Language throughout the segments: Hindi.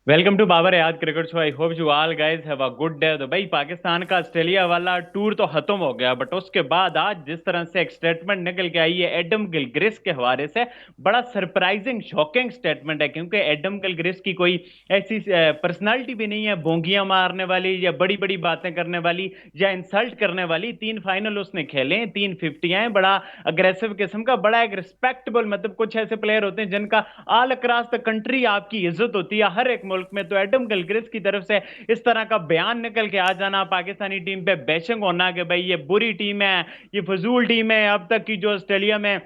वेलकम टू बाबर याद cricket show. I hope you all guys have a good day. तो भाई पाकिस्तान का ऑस्ट्रेलिया वाला टूर तो खत्म हो गया, बट उसके बाद आज जिस तरह से एक स्टेटमेंट निकल के आई है एडम गिलक्रिस्ट के हवाले से, बड़ा सरप्राइजिंग शॉकिंग स्टेटमेंट है। क्योंकि एडम गिलक्रिस्ट की कोई ऐसी पर्सनालिटी भी नहीं है बोंगियां मारने वाली या बड़ी बड़ी बातें करने वाली या इंसल्ट करने वाली। 3 फाइनल उसने खेले, 3 फिफ्टियां, बड़ा अग्रेसिव किस्म का, बड़ा एक रिस्पेक्टेबल, मतलब कुछ ऐसे प्लेयर होते हैं जिनका ऑल अक्रॉस द कंट्री आपकी इज्जत होती है हर एक मुल्क में। तो एडम गिलक्रिस्ट की तरफ से इस तरह का बयान निकल के आ जाना, पाकिस्तानी टीम पे बैशिंग होना कि भाई ये बुरी टीम है, ये फजूल टीम है, अब तक की जो ऑस्ट्रेलिया में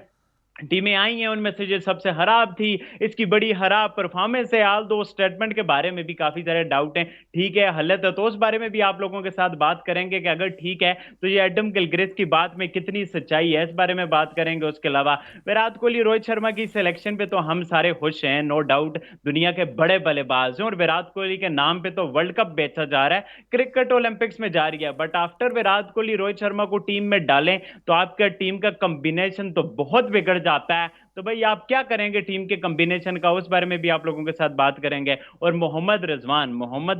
टीमें आई हैं उनमें से ये सबसे खराब थी, इसकी बड़ी खराब परफॉर्मेंस है। आल दो स्टेटमेंट के बारे में भी काफी सारे डाउट हैं, ठीक है हालत है, तो उस बारे में भी आप लोगों के साथ बात करेंगे कि अगर ठीक है तो ये एडम गिलक्रिस्ट की बात में कितनी सच्चाई है, इस बारे में बात करेंगे। उसके अलावा विराट कोहली रोहित शर्मा की सिलेक्शन पे तो हम सारे खुश हैं, नो डाउट, दुनिया के बड़े बल्लेबाज हैं और विराट कोहली के नाम पे तो वर्ल्ड कप बेचा जा रहा है, क्रिकेट ओलंपिक्स में जा रही है। बट आफ्टर विराट कोहली रोहित शर्मा को टीम में डालें तो आपका टीम का कॉम्बिनेशन तो बहुत बिगड़ जाता है। तो भाई आप क्या करेंगे टीम के कॉम्बिनेशन का, उस बारे में भी आप लोगों के साथ बात करेंगे। और मोहम्मद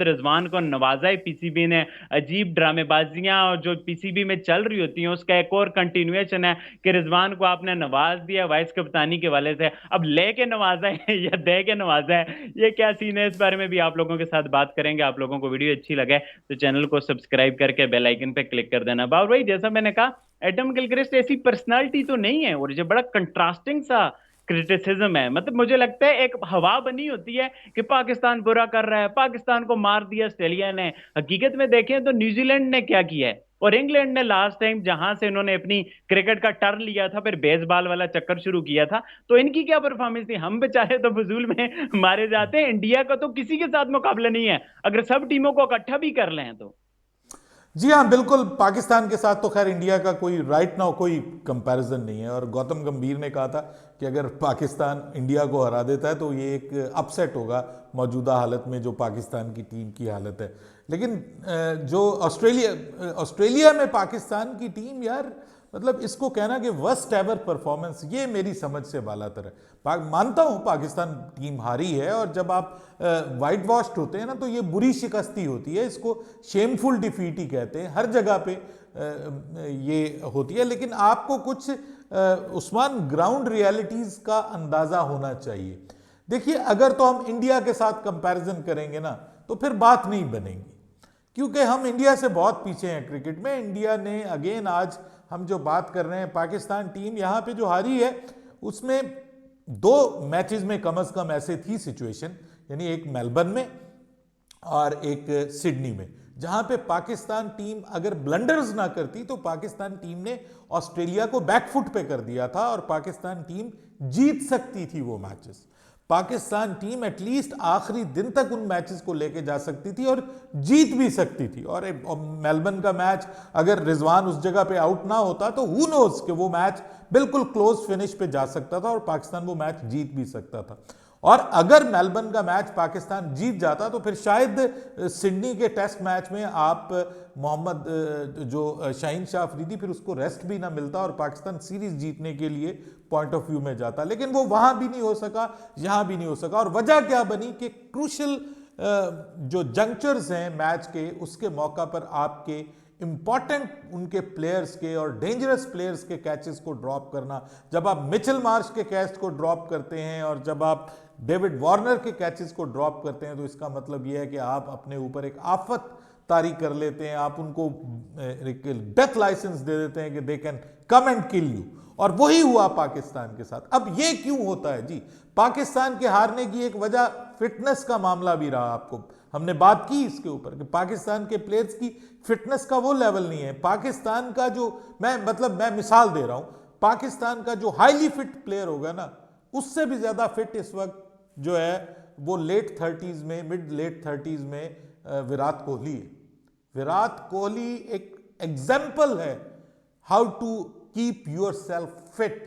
रिजवान को नवाजा है पीसीबी ने, अजीब ड्रामेबाजियां जो पीसीबी में चल रही होती हैं उसका एक और कंटिन्यूएशन है कि रिजवान को आपने नवाज दिया वाइस कप्तानी के वाले से, अब लेके नवाजा है या दे के नवाजा है, ये क्या सीन है, इस बारे में भी आप लोगों के साथ बात करेंगे। आप लोगों को वीडियो अच्छी लगे तो चैनल को सब्सक्राइब करके बेल आइकन पे क्लिक कर देना। बाबर भाई जैसा मैंने कहा, एडम गिलक्रिस्ट ऐसी पर्सनालिटी तो नहीं है और ये बड़ा कंट्रास्टिंग सा क्रिटिसिज्म है। मतलब मुझे लगता है एक हवा बनी होती है कि पाकिस्तान बुरा कर रहा है, पाकिस्तान को मार दिया ऑस्ट्रेलिया ने। हकीकत में देखें तो न्यूजीलैंड ने क्या किया है और इंग्लैंड ने लास्ट टाइम जहां से इन्होंने अपनी क्रिकेट का टर्न लिया था, फिर बेसबॉल वाला चक्कर शुरू किया था, तो इनकी क्या परफॉर्मेंस थी। हम बेचारे तो फजूल में मारे जाते हैं। इंडिया का तो किसी के साथ मुकाबला नहीं है अगर सब टीमों को इकट्ठा भी कर लें तो। जी हाँ, बिल्कुल। पाकिस्तान के साथ तो खैर इंडिया का कोई राइट नाउ कोई कंपैरिजन नहीं है। और गौतम गंभीर ने कहा था कि अगर पाकिस्तान इंडिया को हरा देता है तो ये एक अपसेट होगा मौजूदा हालत में जो पाकिस्तान की टीम की हालत है। लेकिन जो ऑस्ट्रेलिया में पाकिस्तान की टीम, यार मतलब इसको कहना कि वर्स्ट एवर परफॉर्मेंस, ये मेरी समझ से बालातर है। मानता हूं पाकिस्तान टीम हारी है, और जब आप वाइट वॉश्ड होते हैं ना तो ये बुरी शिकस्ती होती है, इसको शेमफुल डिफीट ही कहते हैं। हर जगह पे ये होती है। लेकिन आपको कुछ उस्मान ग्राउंड रियलिटीज का अंदाजा होना चाहिए। देखिए, अगर तो हम इंडिया के साथ कंपैरिजन करेंगे ना तो फिर बात नहीं बनेगी, क्योंकि हम इंडिया से बहुत पीछे हैं क्रिकेट में। इंडिया ने अगेन, आज हम जो बात कर रहे हैं, पाकिस्तान टीम यहाँ पे जो हारी है उसमें 2 मैचेस में कम से कम ऐसे थी सिचुएशन, यानी एक मेलबर्न में और एक सिडनी में, जहां पे पाकिस्तान टीम अगर ब्लंडर्स ना करती तो पाकिस्तान टीम ने ऑस्ट्रेलिया को बैकफुट पे कर दिया था और पाकिस्तान टीम जीत सकती थी वो मैचेस। पाकिस्तान टीम एटलीस्ट आखिरी दिन तक उन मैचेस को लेके जा सकती थी और जीत भी सकती थी। और मेलबर्न का मैच अगर रिजवान उस जगह पे आउट ना होता तो हु नोज कि वो मैच बिल्कुल क्लोज फिनिश पे जा सकता था और पाकिस्तान वो मैच जीत भी सकता था। और अगर मेलबर्न का मैच पाकिस्तान जीत जाता तो फिर शायद सिडनी के टेस्ट मैच में आप मोहम्मद जो शाहीन शाह अफरीदी, फिर उसको रेस्ट भी ना मिलता और पाकिस्तान सीरीज जीतने के लिए पॉइंट ऑफ व्यू में जाता। लेकिन वो वहां भी नहीं हो सका, यहां भी नहीं हो सका। और वजह क्या बनी कि क्रूशल जो जंक्चर्स हैं मैच के, उसके मौका पर आपके इंपॉर्टेंट उनके प्लेयर्स के और डेंजरस प्लेयर्स के कैचेस को ड्रॉप करना, जब आप मिचेल मार्श के कैच को ड्रॉप करते हैं और जब आप डेविड वार्नर के कैचेस को ड्रॉप करते हैं, तो इसका मतलब यह है कि आप अपने ऊपर एक आफत तारी कर लेते हैं। आप उनको डेथ लाइसेंस दे देते हैं कि they can come and kill you. और वही हुआ पाकिस्तान के साथ। अब ये क्यों होता है जी? पाकिस्तान के हारने की एक वजह फिटनेस का मामला भी रहा। आपको हमने बात की इसके ऊपर कि पाकिस्तान के प्लेयर्स की फिटनेस का वो लेवल नहीं है। पाकिस्तान का जो, मैं मिसाल दे रहा हूं, पाकिस्तान का जो हाईली फिट प्लेयर होगा ना, उससे भी ज्यादा फिट इस वक्त जो है वो मिड लेट थर्टीज में विराट कोहली है। विराट कोहली एक एग्जाम्पल है how to keep yourself fit,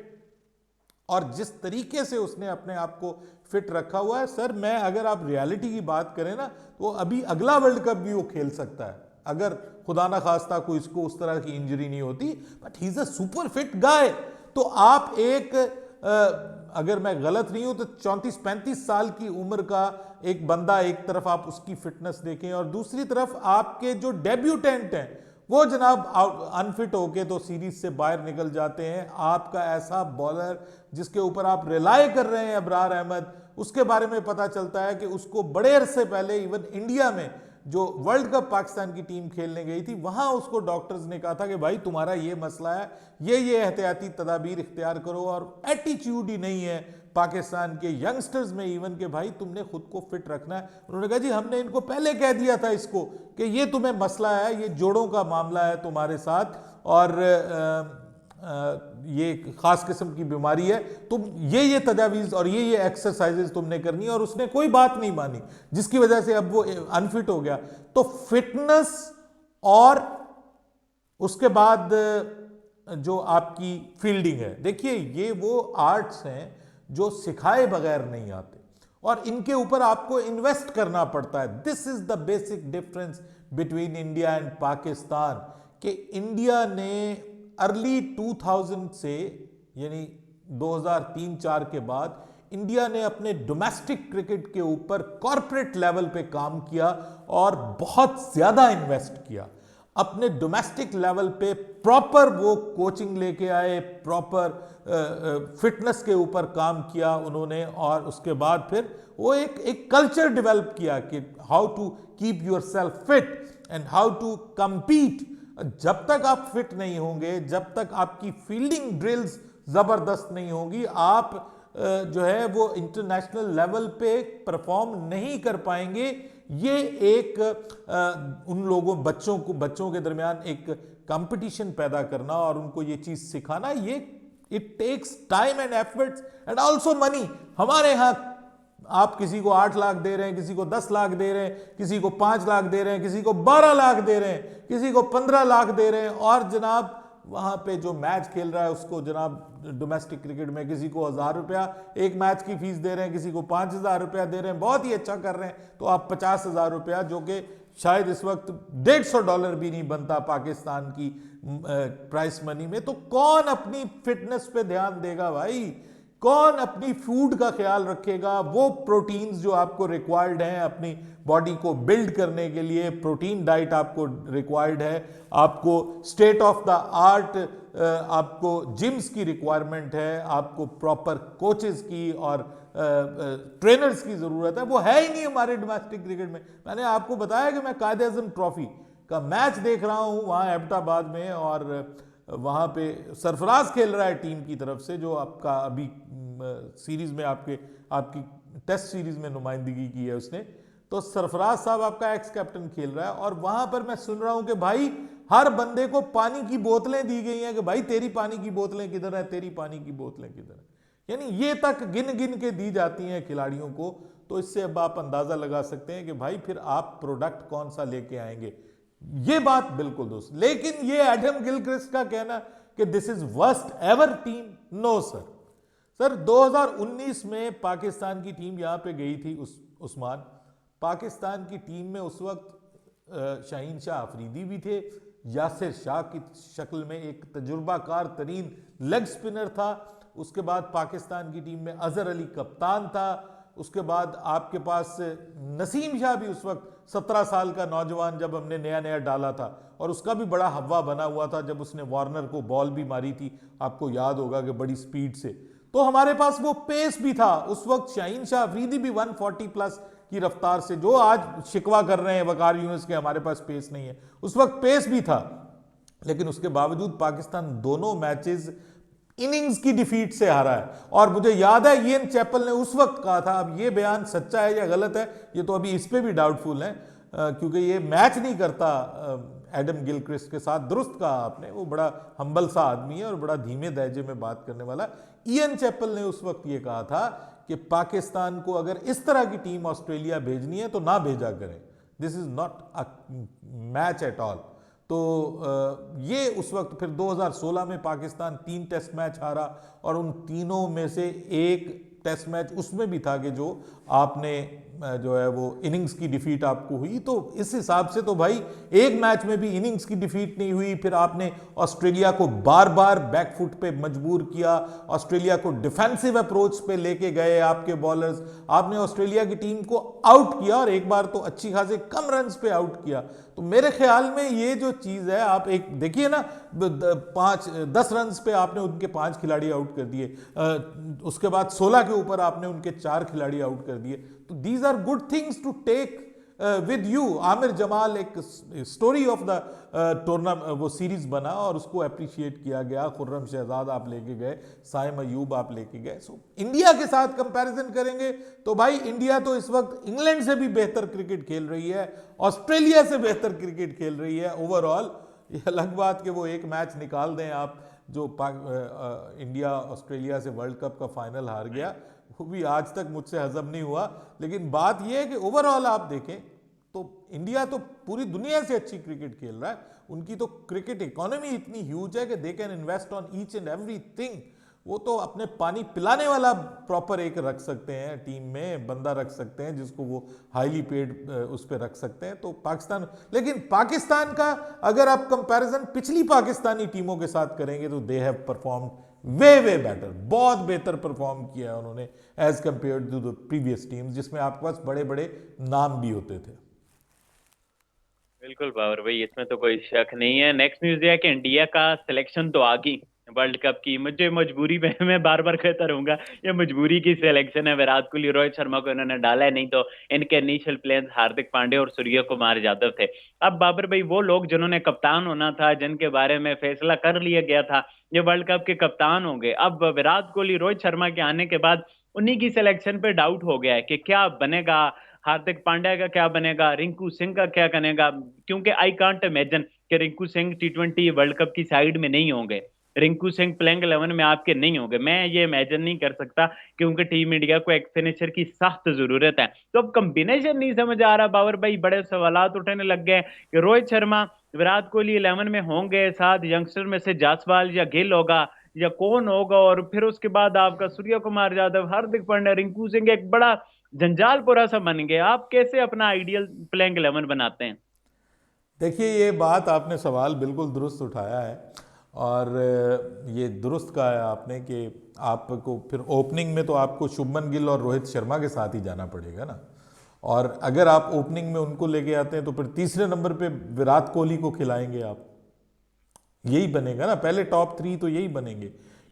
और जिस तरीके से उसने अपने आप को फिट रखा हुआ है सर, मैं अगर आप रियलिटी की बात करें ना तो अभी अगला वर्ल्ड कप भी वो खेल सकता है, अगर खुदा ना खास्ता कोई इसको उस तरह की इंजरी नहीं होती। But he is a super fit guy. तो आप एक अगर मैं गलत नहीं हूं तो 34-35 साल की उम्र का एक बंदा, एक तरफ आप उसकी फिटनेस देखें और दूसरी तरफ आपके जो डेब्यूटेंट हैं वो जनाब अनफिट होके तो सीरीज से बाहर निकल जाते हैं। आपका ऐसा बॉलर जिसके ऊपर आप रिलाय कर रहे हैं अबरार अहमद, उसके बारे में पता चलता है कि उसको बड़े अरसे पहले इवन इंडिया में जो वर्ल्ड कप पाकिस्तान की टीम खेलने गई थी वहां उसको डॉक्टर्स ने कहा था कि भाई तुम्हारा ये मसला है, ये एहतियाती तदाबीर इख्तियार करो, और एटीट्यूड ही नहीं है पाकिस्तान के यंगस्टर्स में इवन के भाई तुमने खुद को फिट रखना है। उन्होंने कहा जी हमने इनको पहले कह दिया था इसको कि ये तुम्हें मसला है, ये जोड़ों का मामला है तुम्हारे साथ और ये खास किस्म की बीमारी है, तुम ये तजावीज़ और ये एक्सरसाइजेज तुमने करनी है। और उसने कोई बात नहीं मानी जिसकी वजह से अब वो अनफिट हो गया। तो फिटनेस और उसके बाद जो आपकी फील्डिंग है, देखिए ये वो आर्ट्स हैं जो सिखाए बगैर नहीं आते और इनके ऊपर आपको इन्वेस्ट करना पड़ता है। This is the basic difference between India and Pakistan कि इंडिया ने अर्ली 2000 से यानी 2003-4 के बाद इंडिया ने अपने डोमेस्टिक क्रिकेट के ऊपर कॉरपोरेट लेवल पे काम किया और बहुत ज्यादा इन्वेस्ट किया। अपने डोमेस्टिक लेवल पे प्रॉपर वो कोचिंग लेके आए, प्रॉपर फिटनेस के ऊपर काम किया उन्होंने और उसके बाद फिर वो एक कल्चर डेवलप किया कि how to keep yourself fit and how to compete। जब तक आप फिट नहीं होंगे, जब तक आपकी फील्डिंग ड्रिल्स जबरदस्त नहीं होंगी, आप जो है वो इंटरनेशनल लेवल पे परफॉर्म नहीं कर पाएंगे। ये एक उन लोगों बच्चों के दरमियान एक कंपटीशन पैदा करना और उनको ये चीज सिखाना, ये it takes time and efforts and also money. हमारे यहाँ आप किसी को 8 लाख दे रहे हैं, किसी को 10 लाख दे रहे हैं, किसी को 5 लाख दे रहे हैं, किसी को 12 लाख दे रहे हैं, किसी को 15 लाख दे रहे हैं और जनाब वहां पे जो मैच खेल रहा है उसको जनाब डोमेस्टिक क्रिकेट में किसी को 1000 रुपया एक मैच की फीस दे रहे हैं, किसी को 5000 रुपया दे रहे हैं, बहुत ही अच्छा कर रहे हैं तो आप 50,000 रुपया, जो कि शायद इस वक्त $150 भी नहीं बनता पाकिस्तान की प्राइस मनी में, तो कौन अपनी फिटनेस पे ध्यान देगा भाई? कौन अपनी फूड का ख्याल रखेगा? वो प्रोटीन्स जो आपको रिक्वायर्ड हैं अपनी बॉडी को बिल्ड करने के लिए, प्रोटीन डाइट आपको रिक्वायर्ड है, आपको स्टेट ऑफ द आर्ट आपको जिम्स की रिक्वायरमेंट है, आपको प्रॉपर कोचेस की और ट्रेनर्स की जरूरत है, वो है ही नहीं हमारे डोमेस्टिक क्रिकेट में। मैंने आपको बताया कि मैं कायदे आज़म ट्रॉफी का मैच देख रहा हूं वहां एबटाबाद में और वहां पे सरफराज खेल रहा है टीम की तरफ से, जो आपका अभी सीरीज में आपकी टेस्ट सीरीज में नुमाइंदगी की है उसने, तो सरफराज साहब आपका एक्स कैप्टन खेल रहा है और वहां पर मैं सुन रहा हूं कि भाई हर बंदे को पानी की बोतलें दी गई हैं कि भाई तेरी पानी की बोतलें किधर है, तेरी पानी की बोतलें किधर है, यानी ये तक गिन गिन के दी जाती हैं खिलाड़ियों को। तो इससे अब आप अंदाजा लगा सकते हैं कि भाई फिर आप प्रोडक्ट कौन सा लेके आएंगे। ये बात बिल्कुल दोस्त, लेकिन ये एडम गिलक्रिस्ट का कहना कि this is worst ever team, no sir. Sir 2019 में पाकिस्तान की टीम यहां पे गई थी उस्मान, पाकिस्तान की टीम में उस वक्त शाहीन शाह अफरीदी भी थे, यासिर शाह की शक्ल में एक तजुर्बाकार तरीन लेग स्पिनर था, उसके बाद पाकिस्तान की टीम में अजहर अली कप्तान था, उसके बाद आपके पास नसीम शाह भी उस वक्त 17 साल का नौजवान जब हमने नया नया डाला था और उसका भी बड़ा हवा बना हुआ था जब उसने वार्नर को बॉल भी मारी थी, आपको याद होगा कि बड़ी स्पीड से। तो हमारे पास वो पेस भी था उस वक्त, शाहीन शाह अफरीदी भी 140 प्लस की रफ्तार से, जो आज शिकवा कर रहे हैं वकार यूनिस के हमारे पास पेस नहीं है, उस वक्त पेस भी था। लेकिन उसके बावजूद पाकिस्तान दोनों मैचेस इनिंग्स की डिफीट से हारा है। और मुझे याद है इयन चैपल ने उस वक्त कहा था, अब ये बयान सच्चा है या गलत है ये तो अभी इस पे भी डाउटफुल है क्योंकि ये मैच नहीं करता एडम गिलक्रिस्ट के साथ। दुरुस्त कहा आपने, वो बड़ा हम्बल सा आदमी है और बड़ा धीमे दर्जे में बात करने वाला। इयन चैपल ने उस वक्त ये कहा था कि पाकिस्तान को अगर इस तरह की टीम ऑस्ट्रेलिया भेजनी है तो ना भेजा करें, this is not a match at all. तो ये उस वक्त फिर 2016 में पाकिस्तान 3 टेस्ट मैच हारा और उन तीनों में से एक टेस्ट मैच उसमें भी था कि जो आपने जो है वो इनिंग्स की डिफीट आपको हुई, तो इस हिसाब से तो भाई एक मैच में भी इनिंग्स की डिफीट नहीं हुई। फिर आपने ऑस्ट्रेलिया को बार बार बैकफुट पे मजबूर किया, ऑस्ट्रेलिया को डिफेंसिव अप्रोच पे लेके गए आपके बॉलर्स, आपने ऑस्ट्रेलिया की टीम को आउट किया और एक बार तो अच्छी खासे कम रन्स पे आउट किया। तो मेरे ख्याल में ये जो चीज है, आप एक देखिए ना, 10 रन्स पे आपने उनके 5 खिलाड़ी आउट कर दिए, उसके बाद 16 के ऊपर आपने उनके 4 खिलाड़ी आउट कर दिए। तो these are good things to take with you. Aamer Jamal एक स्टोरी ऑफ द टूर्नामेंट, वो सीरीज बना और उसको अप्रिशिएट किया गया। खुर्रम शहजाद आप लेके गए, साइम अयूब आप लेके गए। सो इंडिया के साथ कंपैरिजन करेंगे तो भाई इंडिया तो इस वक्त इंग्लैंड से भी बेहतर क्रिकेट खेल रही है, ऑस्ट्रेलिया से बेहतर क्रिकेट खेल रही है ओवरऑल। ये अलग बात कि वो एक मैच निकाल दें आप, जो इंडिया ऑस्ट्रेलिया से वर्ल्ड कप का फाइनल हार गया, वो भी आज तक मुझसे हजम नहीं हुआ। लेकिन बात यह है कि ओवरऑल आप देखें तो इंडिया तो पूरी दुनिया से अच्छी क्रिकेट खेल रहा है। उनकी तो क्रिकेट इकोनॉमी इतनी ह्यूज है कि they can invest on each and everything. वो तो अपने पानी पिलाने वाला प्रॉपर एक रख सकते हैं, टीम में बंदा रख सकते हैं जिसको वो हाईली पेड उस पर रख सकते हैं। तो पाकिस्तान, लेकिन पाकिस्तान का अगर आप कंपैरिजन पिछली पाकिस्तानी टीमों के साथ करेंगे तो they have performed way better, बहुत बेहतर परफॉर्म किया उन्होंने as compared to the previous teams, जिसमें आपके पास बड़े बड़े नाम भी होते थे। बिल्कुल बाबर भाई, इसमें तो कोई शक नहीं है। नेक्स्ट न्यूज ये है कि इंडिया का सिलेक्शन तो आ गई वर्ल्ड कप की। मुझे मजबूरी में मैं बार बार कहता रहूंगा, ये मजबूरी की सिलेक्शन है। विराट कोहली, रोहित शर्मा को इन्होंने डाला है, नहीं तो इनके इनिशियल प्लेन्स हार्दिक पांड्या और सूर्य कुमार यादव थे। अब बाबर भाई, वो लोग जिन्होंने कप्तान होना था, जिनके बारे में फैसला कर लिया गया था, ये वर्ल्ड कप के कप्तान होंगे। अब विराट कोहली, रोहित शर्मा के आने के बाद उन्हीं की सिलेक्शन पे डाउट हो गया है कि क्या बनेगा, हार्दिक पांड्या का क्या बनेगा, रिंकू सिंह का क्या बनेगा। क्योंकि आई कांट इमेजिन कि Rinku Singh T20 world cup की साइड में नहीं होंगे, रिंकू सिंह प्लेइंग 11 में आपके नहीं होंगे। मैं ये इमेजिन नहीं कर सकता, क्योंकि टीम इंडिया को एक फिनिशर की सख्त जरूरत है। तो अब कॉम्बिनेशन नहीं समझ आ रहा बाबर भाई, बड़े सवालात उठने लग गए कि रोहित शर्मा, विराट कोहली 11 में होंगे, साथ यंगस्टर में से जायसवाल या गिल होगा या कौन होगा, और फिर उसके बाद आपका सूर्य कुमार यादव, हार्दिक पांड्या, रिंकू सिंह, एक बड़ा जंजाल पूरा सा बन गया। आप कैसे अपना आइडियल प्लेइंग 11 बनाते हैं? देखिए, ये बात आपने सवाल बिल्कुल दुरुस्त उठाया है, और ये दुरुस्त कहा है आपने कि आपको फिर ओपनिंग में तो आपको शुभमन गिल और रोहित शर्मा के साथ ही जाना पड़ेगा ना। और अगर आप ओपनिंग में उनको लेके आते हैं तो फिर तीसरे नंबर पे विराट कोहली को खिलाएंगे आप, यही बनेगा ना। पहले टॉप 3 तो यही बनेंगे,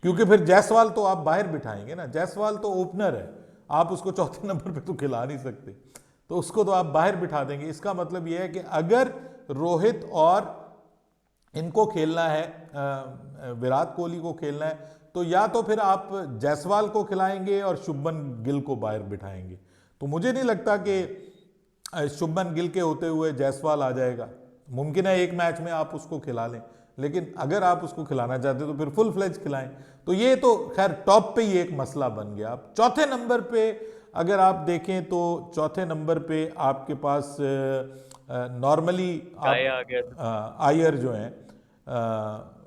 क्योंकि फिर जायसवाल तो आप बाहर बिठाएंगे ना। जायसवाल तो ओपनर है, आप उसको चौथे नंबर पे तो खिला नहीं सकते, तो उसको तो आप बाहर बिठा देंगे। इसका मतलब यह है कि अगर रोहित और इनको खेलना है, विराट कोहली को खेलना है, तो या तो फिर आप जायसवाल को खिलाएंगे और शुभमन गिल को बाहर बिठाएंगे। तो मुझे नहीं लगता कि शुभमन गिल के होते हुए जायसवाल आ जाएगा। मुमकिन है एक मैच में आप उसको खिला लें, लेकिन अगर आप उसको खिलाना चाहते हो तो फिर फुल फ्लेज खिलाएं। तो ये तो खैर टॉप पे ही एक मसला बन गया। आप चौथे नंबर पे अगर आप देखें तो चौथे नंबर पे आपके पास नॉर्मली आयर जो हैं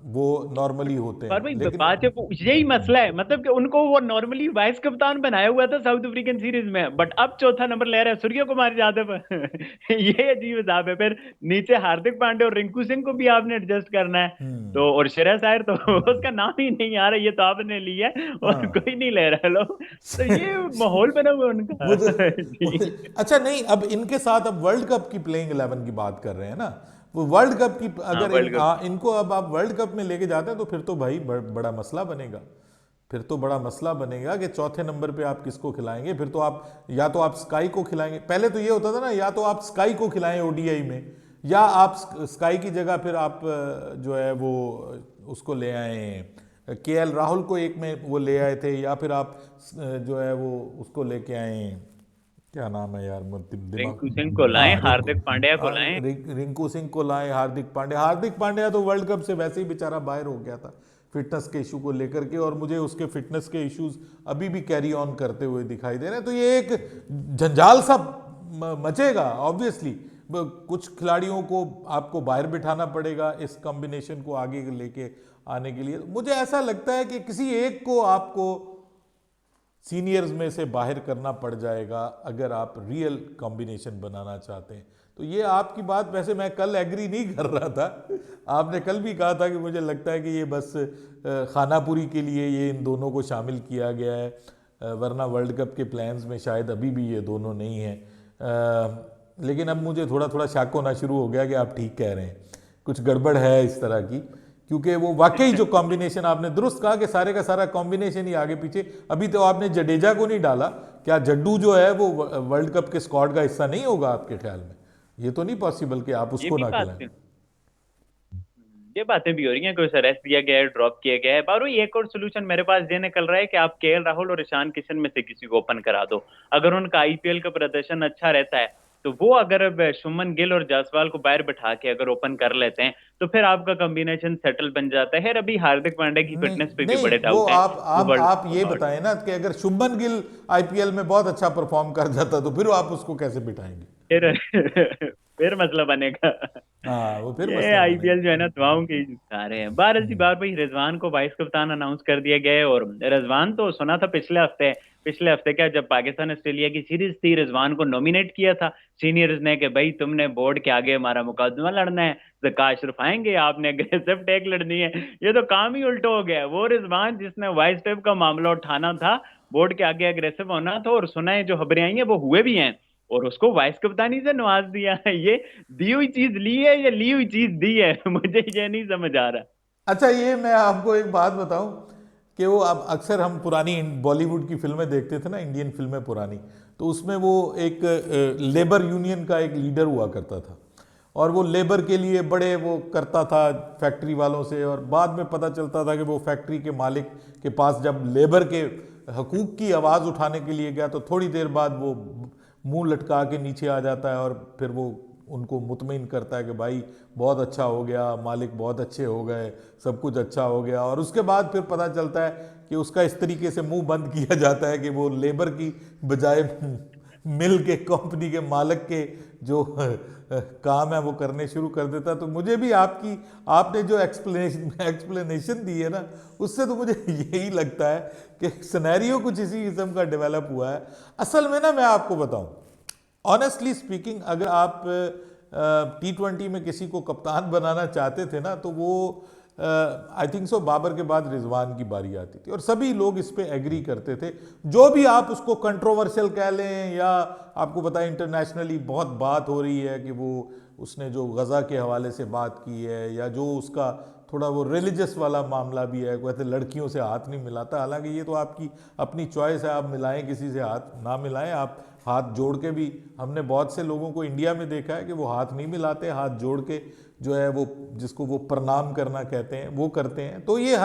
वो नॉर्मली होते पर हैं, भाई लेकिन बात है, यही मसला है, मतलब कि उनको वो नॉर्मली वाइस कप्तान बनाया हुआ था साउथ अफ्रीकन सीरीज में, बट अब चौथा नंबर ले रहा है सूर्य कुमार यादव। ये अजीब हिसाब है। फिर नीचे हार्दिक पांड्या और रिंकू सिंह को भी आपने एडजस्ट करना है, तो और श्रेयस अय्यर तो उसका नाम ही नहीं आ रहा, ये तो आपने लिया है और हाँ। कोई नहीं ले रहा लोग। तो ये माहौल बना हुआ उनका। मुझे जी। अच्छा नहीं, अब इनके साथ अब वर्ल्ड कप की प्लेइंग 11 की बात कर रहे हैं ना, वो वर्ल्ड कप की हाँ, अगर वर्ल्ड कप। इनको अब आप वर्ल्ड कप में लेके जाते हैं तो फिर तो भाई बड़ा मसला बनेगा। फिर तो बड़ा मसला बनेगा कि चौथे नंबर पे आप किसको खिलाएंगे। फिर तो आप या तो आप स्काई को खिलाएंगे, पहले तो ये होता था ना, या तो आप स्काई को खिलाएं ओडीआई में, या आप स्काई की जगह फिर आप जो है वो उसको ले आए, केएल राहुल को एक में वो ले आए थे, या फिर आप जो है वो उसको लेके आए, क्या नाम है यार, दिमाग। रिंकू सिंह को लाएं, हाँ, हार्दिक पांड्या को लाएं। रिंकू सिंह को लाए, हार्दिक पांड्या तो वर्ल्ड कप से वैसे ही बेचारा बाहर हो गया था फिटनेस के इशू को लेकर के, और मुझे उसके फिटनेस के इश्यूज अभी भी कैरी ऑन करते हुए दिखाई दे रहे हैं। तो ये एक झंझाल सा मचेगा ऑब्वियसली। कुछ खिलाड़ियों को आपको बाहर बिठाना पड़ेगा इस कॉम्बिनेशन को आगे लेके आने के लिए। मुझे ऐसा लगता है कि किसी एक को आपको सीनियर्स में से बाहर करना पड़ जाएगा अगर आप रियल कॉम्बिनेशन बनाना चाहते हैं। तो ये आपकी बात वैसे मैं कल एग्री नहीं कर रहा था, आपने कल भी कहा था कि मुझे लगता है कि ये बस खानापुरी के लिए ये इन दोनों को शामिल किया गया है, वरना वर्ल्ड कप के प्लान्स में शायद अभी भी ये दोनों नहीं हैं। लेकिन अब मुझे थोड़ा थोड़ा शक होना शुरू हो गया कि आप ठीक कह रहे हैं, कुछ गड़बड़ है इस तरह की, क्योंकि वो वाकई जो कॉम्बिनेशन आपने दुरुस्त कहा कि सारे का सारा कॉम्बिनेशन ही आगे पीछे। अभी तो आपने जडेजा को नहीं डाला, क्या जड्डू जो है वो वर्ल्ड कप के स्क्वाड का हिस्सा नहीं होगा आपके ख्याल में? ये तो नहीं पॉसिबल कि आप ये उसको भी ना खिलाएं। बात, ये बातें भी हो रही हैं कि उसे अरेस्ट दिया गया है, ड्रॉप किया गया है। बारो ये एक और सोल्यूशन मेरे पास ये निकल रहा है कि आप केएल राहुल और ईशान किशन में से किसी को ओपन करा दो। अगर उनका आईपीएल का प्रदर्शन अच्छा रहता है तो वो अगर अब शुभमन गिल और जायसवाल को बाहर बिठा के अगर ओपन कर लेते हैं तो फिर आपका कॉम्बिनेशन सेटल बन जाता है। अभी हार्दिक पांड्या की नहीं फिटनेस पे भी नहीं, बड़े वो डाउट हैं। वो वर्ल्ड आप ये बताएं ना कि अगर शुभमन गिल आईपीएल में बहुत अच्छा परफॉर्म कर जाता तो फिर आप उसको कैसे बिठाएंगे? फिर फिर मसला बनेगा। हाँ, वो फिर ये मसला बनेगा। आईपीएल जो है ना दुआओं के ही सहारे हैं। बारह सी बार भाई रिजवान को वाइस कप्तान अनाउंस कर दिया गया है। और रिजवान तो सुना था पिछले हफ्ते क्या, जब पाकिस्तान ऑस्ट्रेलिया की सीरीज थी, रिजवान को नॉमिनेट किया था सीनियर्स ने कि भाई तुमने बोर्ड के आगे हमारा मुकदमा लड़ना है, ज़का अशरफ आएंगे, आपने अग्रेसिव टेक लड़नी है। ये तो काम ही उल्टा हो गया। वो रिजवान जिसने वाइस टेप का मामला उठाना था, बोर्ड के आगे अग्रेसिव होना था, और सुना है जो खबरें आई हैं वो हुए भी हैं, और उसको वाइस कप्तानी से नवाज दिया है। ये दी हुई चीज ली है या ली हुई चीज दी है? मुझे ये नहीं समझ आ रहा। अच्छा, ये मैं आपको एक बात बताऊं कि वो अब अक्सर हम पुरानी बॉलीवुड की फिल्में देखते थे ना, इंडियन फिल्में पुरानी, तो उसमें वो एक लेबर यूनियन का एक लीडर हुआ करता था, और वो लेबर के लिए बड़े वो करता था फैक्ट्री वालों से, और बाद में पता चलता था कि वो फैक्ट्री के मालिक के पास जब लेबर के हकूक़ की आवाज़ उठाने के लिए गया तो थोड़ी देर बाद वो मुंह लटका के नीचे आ जाता है, और फिर वो उनको मुतमईन करता है कि भाई बहुत अच्छा हो गया, मालिक बहुत अच्छे हो गए, सब कुछ अच्छा हो गया। और उसके बाद फिर पता चलता है कि उसका इस तरीके से मुंह बंद किया जाता है कि वो लेबर की बजाय मिल के कंपनी के मालिक के जो काम है वो करने शुरू कर देता। तो मुझे भी आपने जो एक्सप्लेनेशन दी है ना, उससे तो मुझे यही लगता है कि सिनेरियो कुछ इसी किस्म का डेवलप हुआ है। असल में ना मैं आपको बताऊं, ऑनेस्टली स्पीकिंग, अगर आप T20 में किसी को कप्तान बनाना चाहते थे ना, तो वो आई थिंक सो बाबर के बाद रिजवान की बारी आती थी, और सभी लोग इस पे एग्री करते थे। जो भी आप उसको कंट्रोवर्शियल कह लें, या आपको पता है इंटरनेशनली बहुत बात हो रही है कि वो उसने जो गज़ा के हवाले से बात की है, या जो उसका थोड़ा वो रिलीजियस वाला मामला भी है, कहते लड़कियों से हाथ नहीं मिलाता। हालांकि ये तो आपकी अपनी चॉइस है, आप मिलाएं किसी से हाथ, ना मिलाएं, आप हाथ जोड़ के भी, हमने बहुत से लोगों को इंडिया में देखा है कि वो हाथ नहीं मिलाते, हाथ जोड़ के जो है वो जिसको वो प्रणाम करना कहते हैं वो करते हैं। तो ये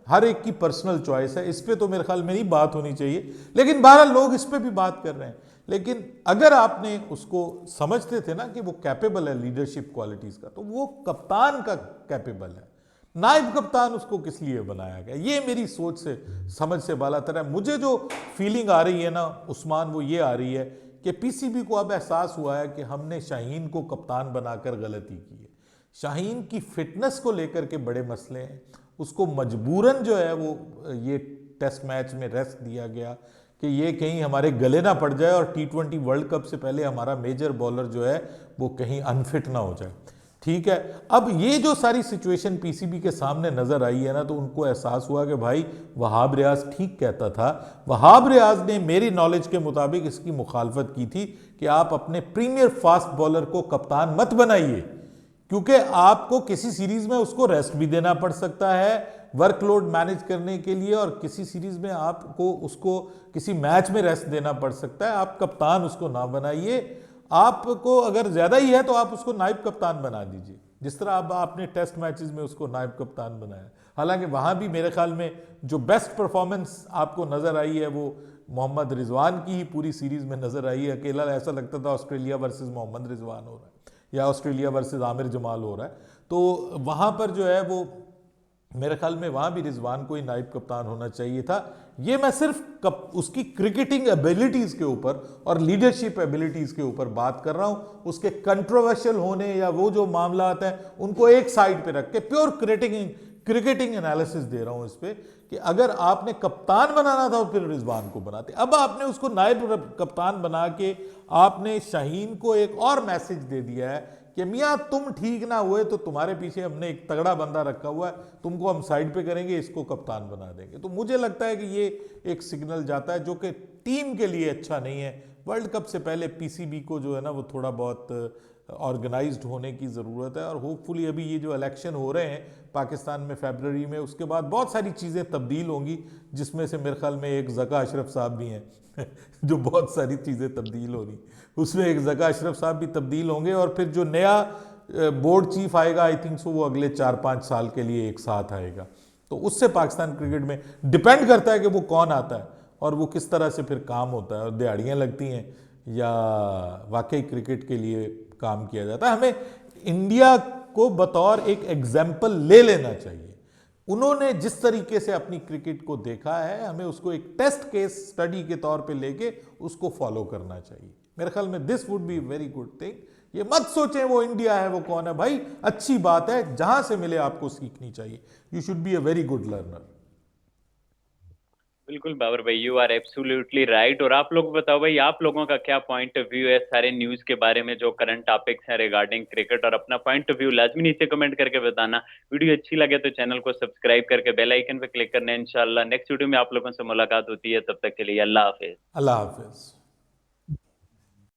हर एक की पर्सनल चॉइस है, इस पे तो मेरे ख्याल में नहीं बात होनी चाहिए, लेकिन 12 लोग इस पे भी बात कर रहे हैं। लेकिन अगर आपने उसको समझते थे ना कि वो कैपेबल है लीडरशिप क्वालिटीज का, तो वो कप्तान का कैपेबल है, नायब कप्तान उसको किस लिए बनाया गया? ये मेरी सोच से समझ से बालातर है। मुझे जो फीलिंग आ रही है ना उस्मान, वो ये आ रही है कि पीसीबी को अब एहसास हुआ है कि हमने शाहीन को कप्तान बनाकर गलती की है। शाहीन की फिटनेस को लेकर के बड़े मसले हैं, उसको मजबूरन जो है वो ये टेस्ट मैच में रेस्ट दिया गया कि ये कहीं हमारे गले ना पड़ जाए, और T20 वर्ल्ड कप से पहले हमारा मेजर बॉलर जो है वो कहीं अनफिट ना हो जाए। ठीक है, अब ये जो सारी सिचुएशन पीसीबी के सामने नजर आई है ना, तो उनको एहसास हुआ कि भाई वहाब रियाज ठीक कहता था। वहाब रियाज ने मेरी नॉलेज के मुताबिक इसकी मुखालफत की थी कि आप अपने प्रीमियर फास्ट बॉलर को कप्तान मत बनाइए, क्योंकि आपको किसी सीरीज में उसको रेस्ट भी देना पड़ सकता है वर्कलोड मैनेज करने के लिए, और किसी सीरीज में आपको उसको किसी मैच में रेस्ट देना पड़ सकता है। आप कप्तान उसको ना बनाइए, आपको अगर ज्यादा ही है तो आप उसको नायब कप्तान बना दीजिए, जिस तरह अब आपने टेस्ट मैचेस में उसको नायब कप्तान बनाया। हालांकि वहां भी मेरे ख्याल में जो बेस्ट परफॉर्मेंस आपको नजर आई है वो मोहम्मद रिजवान की ही पूरी सीरीज में नजर आई है। अकेला ऐसा लगता था ऑस्ट्रेलिया वर्सेस मोहम्मद रिजवान हो रहा है या ऑस्ट्रेलिया वर्सेस आमिर जमाल हो रहा है, तो वहां पर जो है वो मेरे ख्याल में वहां भी रिजवान को ही नायब कप्तान होना चाहिए था। ये मैं सिर्फ उसकी क्रिकेटिंग एबिलिटीज के ऊपर और लीडरशिप एबिलिटीज के ऊपर बात कर रहा हूं, उसके कंट्रोवर्शियल होने या वो जो मामला आता है उनको एक साइड पे रख के प्योर क्रिकेटिंग एनालिसिस दे रहा हूं इस पे कि अगर आपने कप्तान बनाना था तो फिर रिजवान को बनाते। अब आपने उसको नायब कप्तान बना के आपने शाहीन को एक और मैसेज दे दिया है कि मियाँ तुम ठीक ना हुए तो तुम्हारे पीछे हमने एक तगड़ा बंदा रखा हुआ है, तुमको हम साइड पे करेंगे, इसको कप्तान बना देंगे। तो मुझे लगता है कि ये एक सिग्नल जाता है जो कि टीम के लिए अच्छा नहीं है। वर्ल्ड कप से पहले पीसीबी को जो है ना वो थोड़ा बहुत ऑर्गेनाइज्ड होने की ज़रूरत है, और होपफुली अभी ये जो इलेक्शन हो रहे हैं पाकिस्तान में फरवरी में, उसके बाद बहुत सारी चीज़ें तब्दील होंगी, जिसमें से मेरे ख्याल में एक ज़का अशरफ साहब भी हैं जो बहुत सारी चीज़ें तब्दील हो रही, उसमें एक ज़का अशरफ साहब भी तब्दील होंगे। और फिर जो नया बोर्ड चीफ आएगा आई थिंक सो वो अगले 4-5 साल के लिए एक साथ आएगा। तो उससे पाकिस्तान क्रिकेट में डिपेंड करता है कि वो कौन आता है और वो किस तरह से फिर काम होता है, और दिहाड़ियाँ लगती हैं या वाकई क्रिकेट के लिए काम किया जाता है। हमें इंडिया को बतौर एक एग्जाम्पल ले लेना चाहिए। उन्होंने जिस तरीके से अपनी क्रिकेट को देखा है, हमें उसको एक टेस्ट केस स्टडी के तौर पे लेके उसको फॉलो करना चाहिए। मेरे ख्याल में this would be very good thing. ये मत सोचें वो इंडिया है वो कौन है, भाई अच्छी बात है, जहां से मिले आपको सीखनी चाहिए। You should be a very good learner. बिल्कुल बाबर भाई, यू आर एब्सोल्युटली राइट। और आप लोग बताओ भाई, आप लोगों का क्या पॉइंट ऑफ व्यू है सारे न्यूज़ के बारे में, जो करंट टॉपिक्स हैं रिगार्डिंग क्रिकेट, और अपना पॉइंट ऑफ व्यू लाजमी नीचे कमेंट करके बताना। वीडियो अच्छी लगे तो चैनल को सब्सक्राइब करके बेल आइकन पे क्लिक करना है। इंशाल्लाह नेक्स्ट वीडियो में आप लोगों से मुलाकात होती है, तब तक के लिए अल्लाह हाफिज। अल्लाह हाफिज।